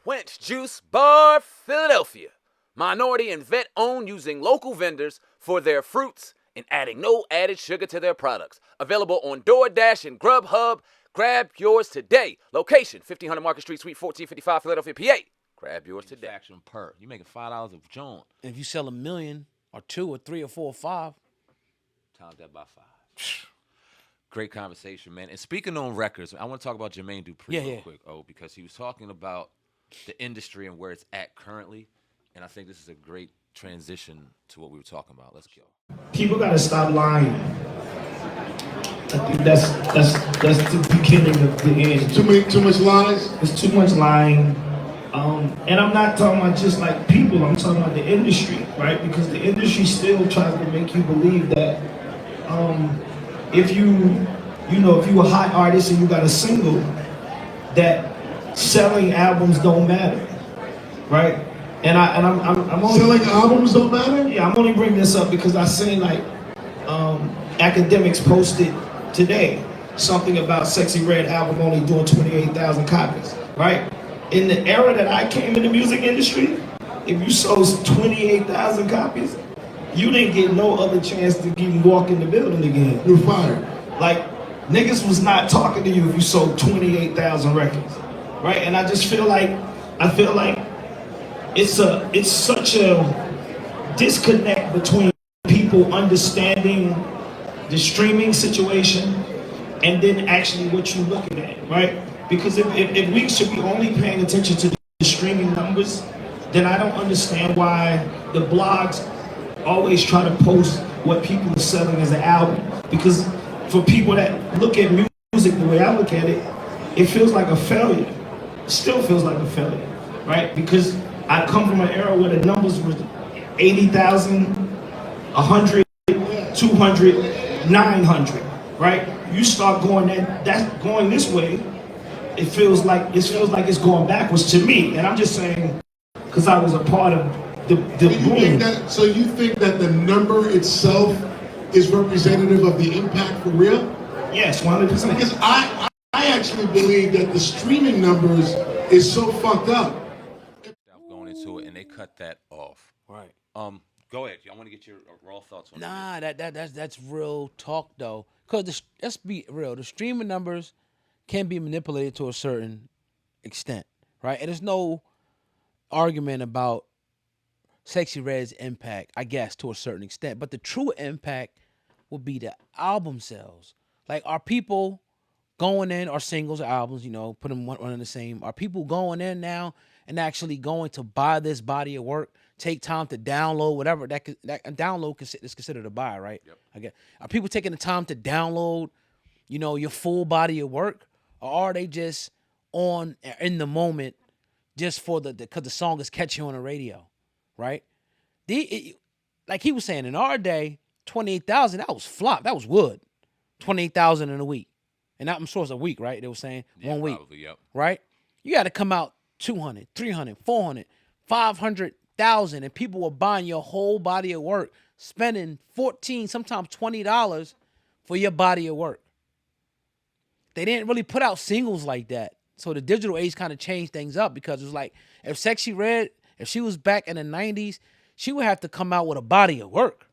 Wench Juice Bar Philadelphia. Minority and vet owned using local vendors for their fruits and adding no added sugar to their products. Available on DoorDash and Grubhub. Grab yours today. Location 1500 Market Street, Suite 1455, Philadelphia, PA. Grab yours today. Manufacturing per. You making $5 a joint. And if you sell 1 million or 2 or 3 or 4 or 5, Times that by 5. Great conversation, man. And speaking on records, I want to talk about Jermaine Dupri real quick, because he was talking about the industry and where it's at currently. And I think this is a great transition to what we were talking about. Let's go. People gotta stop lying. I think that's the beginning of the end. Too much lies. There's too much lying. And I'm not talking about just like people, I'm talking about the industry, right? Because the industry still tries to make you believe that if you're a hot artist and you got a single, that selling albums don't matter, right? And I'm only selling albums don't matter? Yeah, I'm only bringing this up because I seen like academics posted today something about Sexyy Red album only doing 28,000 copies, right? In the era that I came in the music industry, if you sold 28,000 copies, you didn't get no other chance to even walk in the building again. You're fired. Like, niggas was not talking to you if you sold 28,000 records, right? And I feel like it's such a disconnect between people understanding the streaming situation and then actually what you're looking at, right? Because if we should be only paying attention to the streaming numbers, then I don't understand why the blogs always try to post what people are selling as an album. Because for people that look at music the way I look at it, it feels like a failure. It still feels like a failure, right? Because I come from an era where the numbers were 80,000, 100, 200, 900, right? You start going that's going this way, it feels like it's going backwards to me. And I'm just saying, because I was a part of the boom. So you think that the number itself is representative of the impact for real? Yes, 100%. Because I actually believe that the streaming numbers is so fucked up. Going into it, and they cut that off. right? Go ahead. I want to get your raw thoughts on Nah, that's real talk though. Cause let's be real, the streaming numbers can be manipulated to a certain extent, right? And there's no argument about Sexyy Red's impact, I guess, to a certain extent. But the true impact would be the album sales. Like, are people going in, or singles or albums, put them one in the same? Are people going in now and actually going to buy this body of work? Take time to download whatever that download is considered a buy, right? Yep. Okay. Are people taking the time to download, your full body of work, or are they just on in the moment just for because the song is catchy on the radio, right? Like he was saying, in our day, 28,000 that was flop, that was wood, 28,000 in a week, and I'm sure it's a week, right? They were saying 1 week, probably, yep. right? You got to come out 200, 300, 400, 500,000, and people were buying your whole body of work, spending $14, sometimes $20 for your body of work. They didn't really put out singles like that. So the digital age kind of changed things up, because it was like, if Sexyy Red, if she was back in the 90s, she would have to come out with a body of work.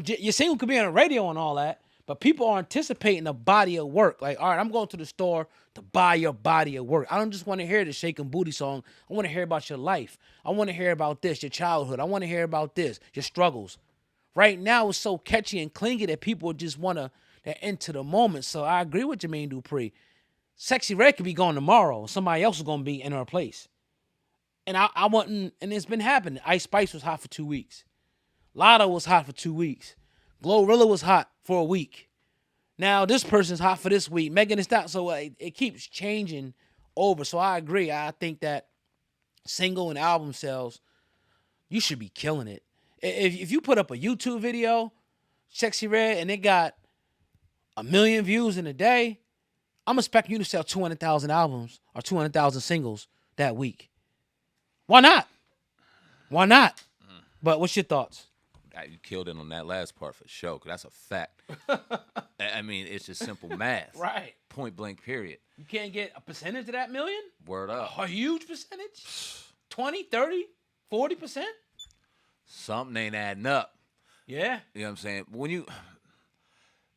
Your single could be on the radio and all that, but people are anticipating a body of work. Like, all right, I'm going to the store to buy your body of work. I don't just want to hear the Shakin' Booty song. I want to hear about your life. I want to hear about this, your childhood. I want to hear about this, your struggles. Right now, it's so catchy and clingy that people just want to, they're into the moment. So I agree with Jermaine Dupri. Sexyy Red could be gone tomorrow. Somebody else is going to be in her place. And I wasn't, and it's been happening. Ice Spice was hot for 2 weeks. Lotto was hot for 2 weeks. Glorilla was hot for a week. Now this person's hot for this week. Megan is not. So it keeps changing over. So I agree. I think that single and album sales, you should be killing it. If you put up a YouTube video, Sexyy Red, and it got 1 million views in a day, I'm expecting you to sell 200,000 albums or 200,000 singles that week. Why not? Why not? But what's your thoughts? You killed it on that last part for sure, 'cause that's a fact. I mean, it's just simple math. Right. Point blank, period. You can't get a percentage of that million? Word up. A huge percentage? 20, 30, 40%? Something ain't adding up. Yeah. You know what I'm saying? When you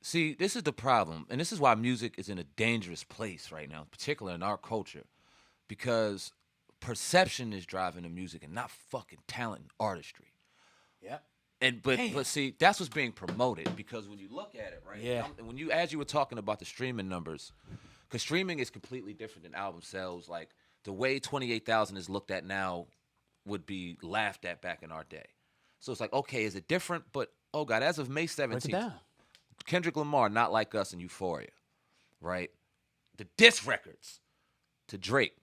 see, this is the problem, and this is why music is in a dangerous place right now, particularly in our culture, because perception is driving the music and not fucking talent and artistry. Yeah. But see, that's what's being promoted, because when you look at it, right? Yeah. When you, as you were talking about the streaming numbers, because streaming is completely different than album sales. Like the way 28,000 is looked at now would be laughed at back in our day. So it's like, okay, is it different? But oh God, as of May 17th, Kendrick Lamar, Not Like Us, and Euphoria, right? The diss records to Drake,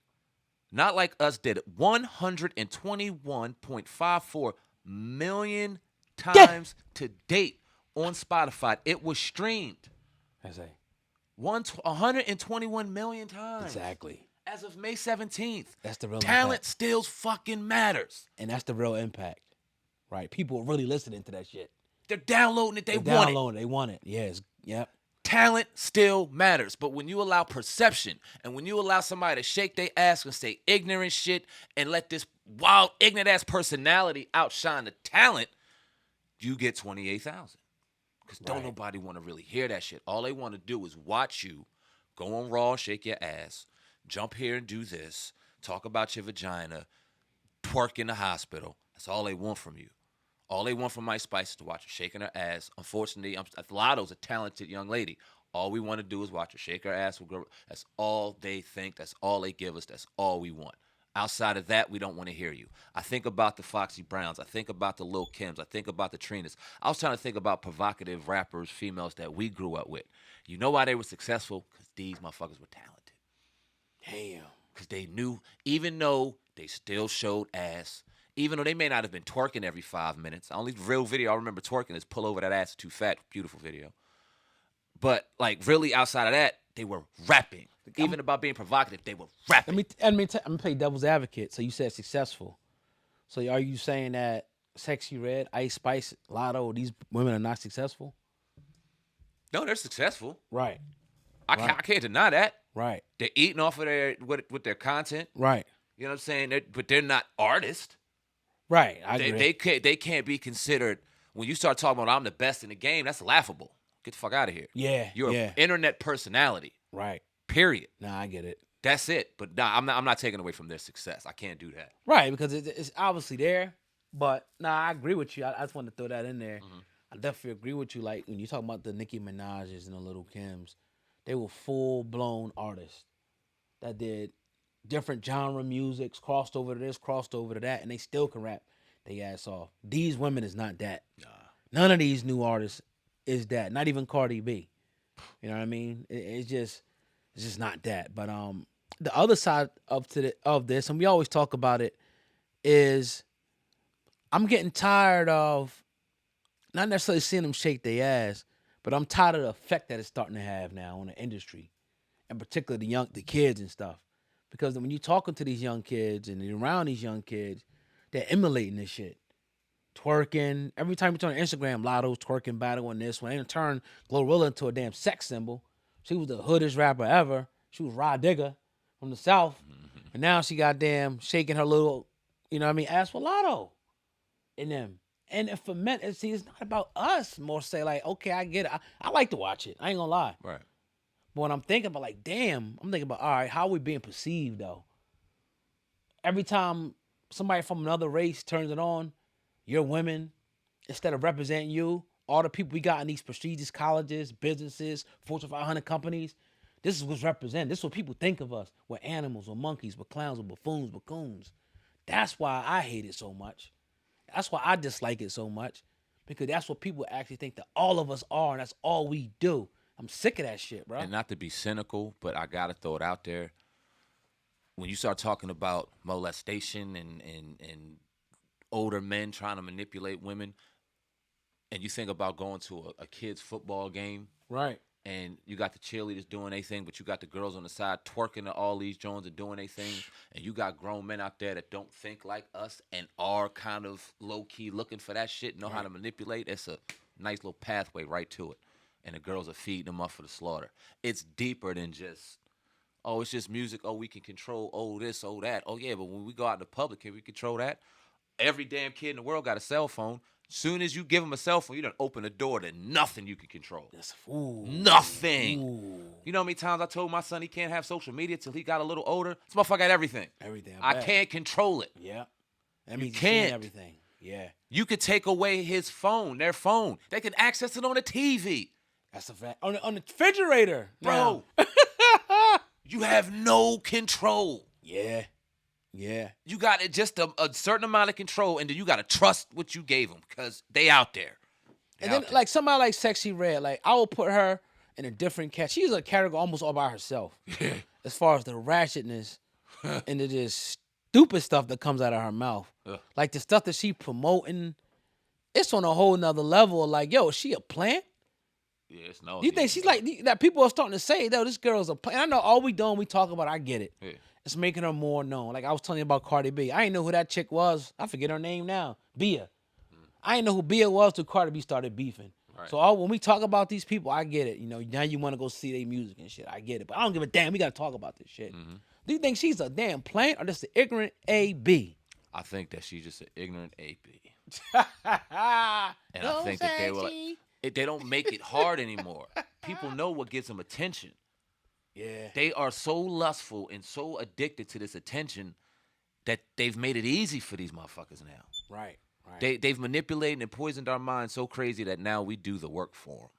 Not Like Us did 121.54 million times to date on Spotify. It was streamed. I say 121 million times. exactly. As of May 17th. That's the real talent impact. still fucking matters. And that's the real impact, right? People are really listening to that shit. They're downloading it. They They're want downloading it. They want it. Yes. Yep. Talent still matters. But when you allow perception and when you allow somebody to shake their ass and say ignorant shit and let this wild, ignorant ass personality outshine the talent, you get 28,000. Because don't nobody want to really hear that shit. All they want to do is watch you go on Raw, shake your ass, jump here and do this, talk about your vagina, twerk in the hospital. That's all they want from you. All they want from Ice Spice is to watch her shaking her ass. Unfortunately, Lotto's a talented young lady. All we want to do is watch her shake her ass. That's all they think. That's all they give us. That's all we want. Outside of that, we don't want to hear you. I think about the Foxy Browns. I think about the Lil Kims. I think about the Trinas. I was trying to think about provocative rappers, females that we grew up with. You know why they were successful? Because these motherfuckers were talented. Damn. Because they knew, even though they still showed ass, even though they may not have been twerking every 5 minutes. The only real video I remember twerking is Pull Over That Ass Too Fat. Beautiful video. But, like, really outside of that, they were rapping. Even about being provocative, they were rapping. I'm gonna play devil's advocate. So you said successful. So are you saying that Sexyy Red, Ice Spice, Lotto, these women are not successful? No, they're successful. Right. I can't deny that. Right. They're eating off of with their content. Right. You know what I'm saying? But they're not artists. Right. I agree. They can't be considered. When you start talking about I'm the best in the game, that's laughable. Get the fuck out of here. Yeah. You're an internet personality. Right. Period. Nah, I get it. That's it. But nah, I'm not taking away from their success. I can't do that. Right, because it's obviously there. But nah, I agree with you. I just want to throw that in there. Mm-hmm. I definitely agree with you. Like when you talk about the Nicki Minaj's and the Little Kims, they were full blown artists that did different genre musics, crossed over to this, crossed over to that, and they still can rap they ass off. These women is not that. Nah. None of these new artists is that. Not even Cardi B. You know what I mean? It's just not that. But the other side of this, and we always talk about it, is I'm getting tired of not necessarily seeing them shake their ass, but I'm tired of the effect that it's starting to have now on the industry, and particularly the kids and stuff. Because when you're talking to these young kids and you're around these young kids, they're emulating this shit. Twerking. Every time you turn on Instagram, Lotto's twerking battle on this one. They turn Glorilla into a damn sex symbol. She was the hoodest rapper ever. She was Rod Digger from the South. Mm-hmm. And now she goddamn shaking her little, you know what I mean, ass for Lotto in them. And for men, see, it's not about us more say like, okay, I get it. I like to watch it. I ain't gonna lie. Right. But when I'm thinking about like, damn, I'm thinking about, all right, how are we being perceived though? Every time somebody from another race turns it on, your women, instead of representing you, all the people we got in these prestigious colleges, businesses, Fortune 500 companies, this is what's represented. This is what people think of us. We're animals, we're monkeys, we're clowns, we're buffoons, we're coons. That's why I hate it so much. That's why I dislike it so much. Because that's what people actually think that all of us are, and that's all we do. I'm sick of that shit, bro. And not to be cynical, but I gotta throw it out there. When you start talking about molestation and older men trying to manipulate women, and you think about going to a kid's football game, right, and you got the cheerleaders doing their thing, but you got the girls on the side twerking to all these Jones and doing their thing, and you got grown men out there that don't think like us and are kind of low-key looking for that shit, know how to manipulate. It's a nice little pathway right to it, and the girls are feeding them up for the slaughter. It's deeper than just, oh, it's just music, oh, we can control, oh, this, oh, that. Oh, yeah, but when we go out in the public, can we control that? Every damn kid in the world got a cell phone. Soon as you give them a cell phone, you done open the door to nothing you can control. Nothing. You know how many times I told my son he can't have social media till he got a little older? This motherfucker got everything. Everything. I can't control it. Yeah. That means you can't. Everything. Yeah. You could take away his phone, their phone. They can access it on the TV. That's a fact. On the refrigerator, bro. You have no control. Yeah. Yeah. You got just a certain amount of control, and then you got to trust what you gave them because they out there. And then, like, somebody like Sexyy Red, like, I will put her in a different cat. She's a category almost all by herself. As far as the ratchetness and the just stupid stuff that comes out of her mouth. Like, the stuff that she promoting, it's on a whole nother level. Like, yo, is she a plant? Yeah, it's no. You think she's like, that people are starting to say, though, this girl's a plant. I know all we doing, we talk about, I get it. Yeah. It's making her more known. Like I was telling you about Cardi B. I didn't know who that chick was. I forget her name now. Bia. I didn't know who Bia was till Cardi B started beefing. Right. So when we talk about these people, I get it. You know, now you want to go see their music and shit. I get it. But I don't give a damn. We got to talk about this shit. Do you think she's a damn plant or just an ignorant AB? I think that she's just an ignorant AB. And I think that they were like, they don't make it hard anymore. People know what gives them attention. Yeah. They are so lustful and so addicted to this attention that they've made it easy for these motherfuckers now. Right. Right. They've manipulated and poisoned our minds so crazy that now we do the work for them.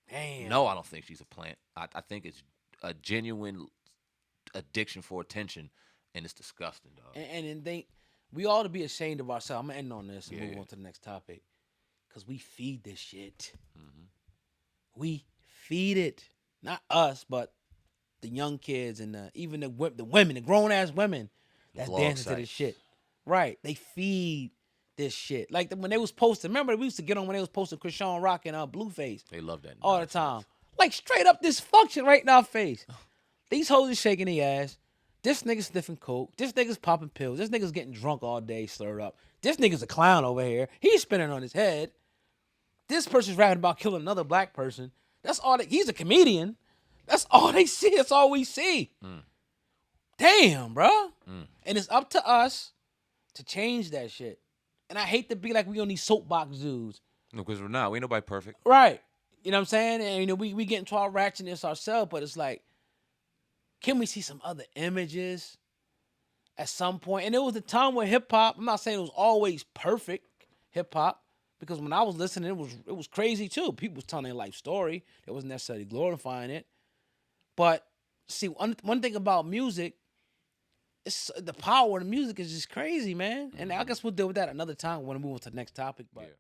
Damn. No, I don't think she's a plant. I think it's a genuine addiction for attention, and it's disgusting, dog. And we ought to be ashamed of ourselves. I'm going to end on this and move on to the next topic. Because we feed this shit. We feed it. Not us, but the young kids and even the women, the grown-ass women that's dancing to this shit. Right. They feed this shit. Like when they was posting, remember we used to get on when they was posting Krishan Rock and Blueface. They love that. All the time. Like straight up dysfunction right in our face. These hoes is shaking their ass. This nigga's sniffing coke. This nigga's popping pills. This nigga's getting drunk all day, slurred up. This nigga's a clown over here. He's spinning on his head. This person's rapping about killing another black person. That's all he's a comedian. That's all they see. That's all we see. Damn, bro. And it's up to us to change that shit. And I hate to be like we on these soapbox dudes. No, because we're not. We ain't nobody perfect. Right. You know what I'm saying? And, you know, we get into our ratchetness ourselves, but it's like, can we see some other images at some point? And it was a time where hip-hop, I'm not saying it was always perfect hip-hop, because when I was listening, it was crazy too. People was telling their life story. It wasn't necessarily glorifying it. But see, one thing about music, it's the power of the music is just crazy, man. And I guess we'll deal with that another time when we move on to the next topic. But